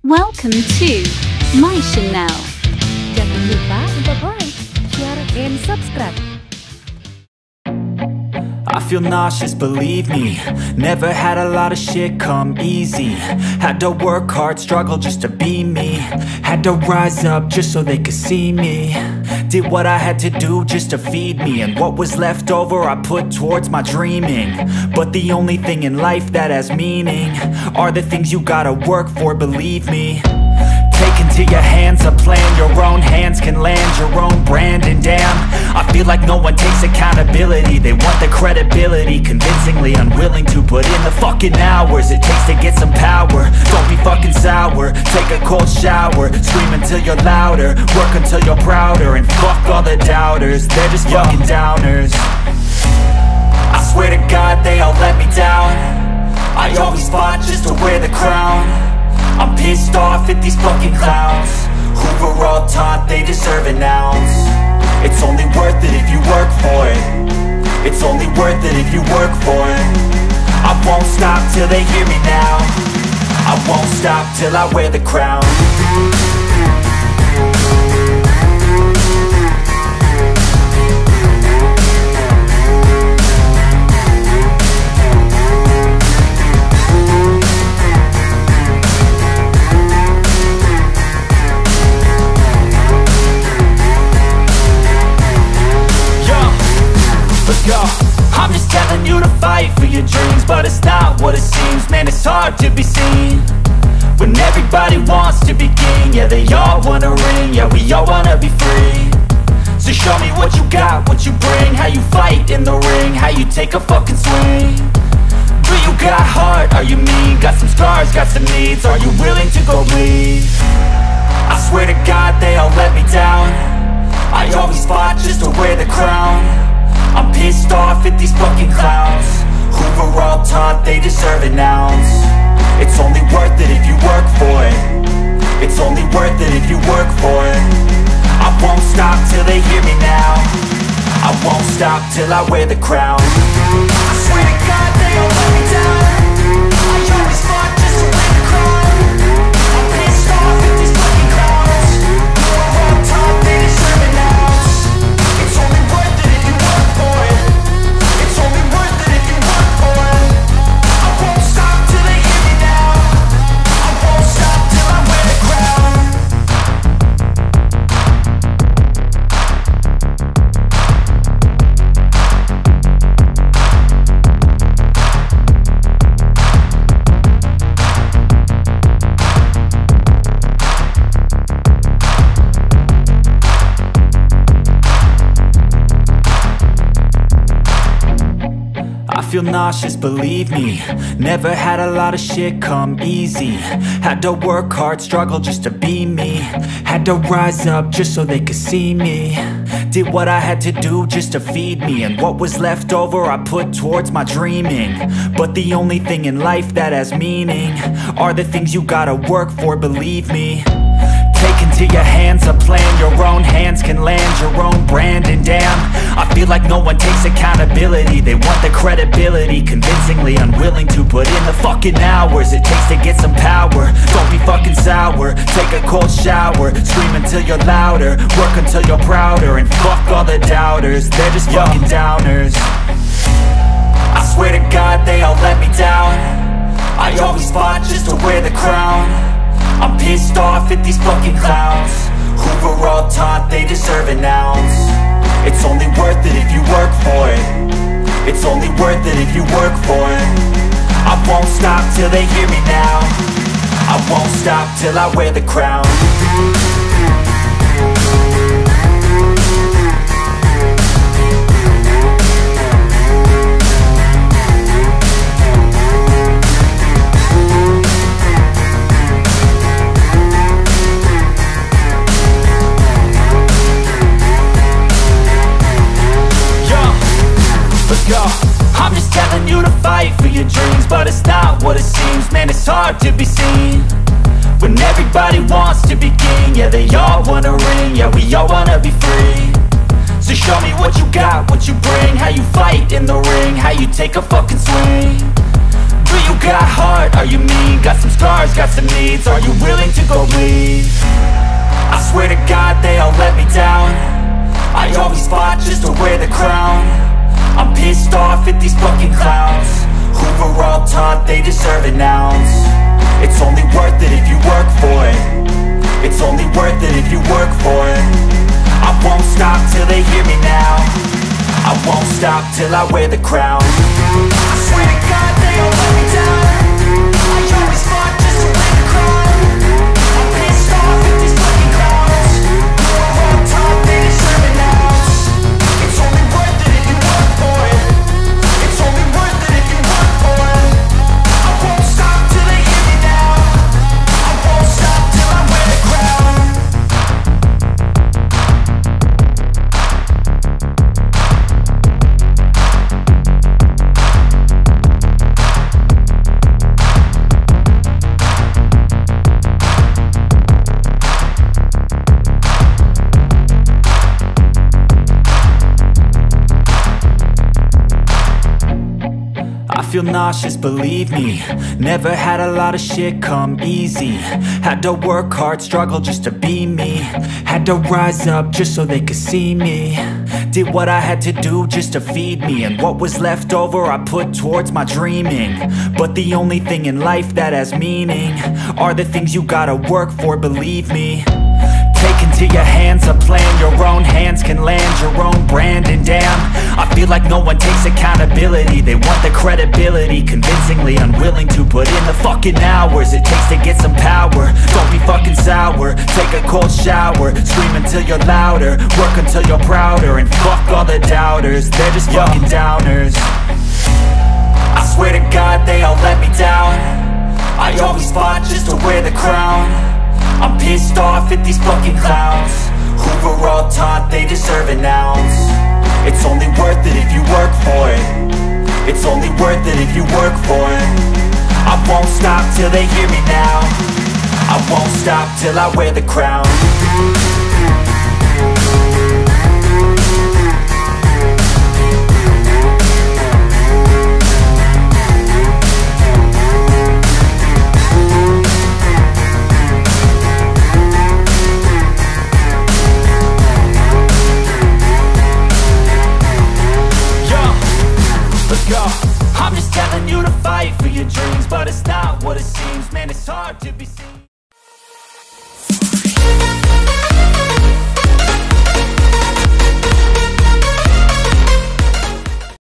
Welcome to my channel. Jangan lupa untuk like, share, and subscribe. I feel nauseous, believe me. Never had a lot of shit come easy. Had to work hard, struggle just to be me. Had to rise up just so they could see me. Did what I had to do just to feed me. And what was left over I put towards my dreaming. But the only thing in life that has meaning are the things you gotta work for, believe me. Take into your hands a plan, your own hands can land your own brand. And damn, I feel like no one takes accountability. They want the credibility, convincingly unwilling to put in the fucking hours it takes to get some power. Don't be fucking sour, take a cold shower. Scream until you're louder, work until you're prouder. And fuck all the doubters, they're just fucking downers. I swear to God they all let me down. I always fought just to wear the crown. I'm pissed off at these fucking clowns who were all taught they deserve an ounce. It's only worth it if you work for it. It's only worth it if you work for it. I won't stop till they hear me now. I won't stop till I wear the crown. I'm just telling you to fight for your dreams, but it's not what it seems. Man, it's hard to be seen when everybody wants to be king. Yeah, they all wanna ring, yeah, we all wanna be free. So show me what you got, what you bring, how you fight in the ring, how you take a fucking swing. Do you got heart, are you mean? Got some scars, got some needs, are you willing to go bleed? I swear to God they all let me down. I always fought just to wear the crown. I'm pissed off at these fucking clowns who were all taught they deserve an ounce. It's only worth it if you work for it. It's only worth it if you work for it. I won't stop till they hear me now. I won't stop till I wear the crown. I swear to God they all let me down. I always fought just to wear the crown. I'm pissed off at these fucking clowns who were all taught they deserve an ounce. It's only worth it if you work for it. It's only worth it if you work for it. I won't stop till they hear me now. I won't stop till I wear the crown. I feel nauseous, believe me. Never had a lot of shit come easy. Had to work hard, struggle just to be me. Had to rise up just so they could see me. Did what I had to do just to feed me. And what was left over I put towards my dreaming. But the only thing in life that has meaning are the things you gotta work for, believe me. Take into your hands a plan, your own hands can land your own brand. And damn, I feel like no one takes accountability. They want the credibility, convincingly unwilling to put in the fucking hours it takes to get some power. Don't be fucking sour, take a cold shower. Scream until you're louder, work until you're prouder. And fuck all the doubters, they're just fucking downers. I swear to God they all let me down. I always fought just to wear the crown. I'm pissed off at these fucking clowns who were all taught they deserve an ounce. It's only worth it if you work for it. It's only worth it if you work for it. I won't stop till they hear me now. I won't stop till I wear the crown. I'm just telling you to fight for your dreams, but it's not what it seems. Man, it's hard to be seen when everybody wants to be king. Yeah, they all wanna ring, yeah, we all wanna be free. So show me what you got, what you bring, how you fight in the ring, how you take a fucking swing. Do you got heart? Are you mean? Got some scars, got some needs. Are you willing to go bleed? I swear to God they all let me down. I always fought just to wear the crown. I'm pissed off at these fucking clowns who were all taught they deserve an ounce. It's only worth it if you work for it. It's only worth it if you work for it. I won't stop till they hear me now. I won't stop till I wear the crown. I swear to God they all let me down. I always fought just to wear the crown. I'm pissed off at these fucking clowns who are all taught they deserve an ounce. It's only worth it if you work for it. It's only worth it if you work for it. I won't stop till they hear me now. I won't stop till I wear the crown. I feel nauseous, believe me. Never had a lot of shit come easy. Had to work hard, struggle just to be me. Had to rise up just so they could see me. Did what I had to do just to feed me. And what was left over I put towards my dreaming. But the only thing in life that has meaning are the things you gotta work for, believe me. Take into your hands a plan. Your own hands can land your own brand. And damn, I feel like no one takes accountability. They want the credibility, convincingly unwilling to put in the fucking hours it takes to get some power. Don't be fucking sour. Take a cold shower. Scream until you're louder. Work until you're prouder. And fuck all the doubters, they're just fucking downers. I swear to God they all let me down. I always fought just to wear the crown. I'm pissed off at these fucking clowns who were all taught they deserve an ounce. It's only worth it if you work for it. It's only worth it if you work for it. I won't stop till they hear me now. I won't stop till I wear the crown. I'm just telling you to fight for your dreams, but it's not what it seems. Man, it's hard to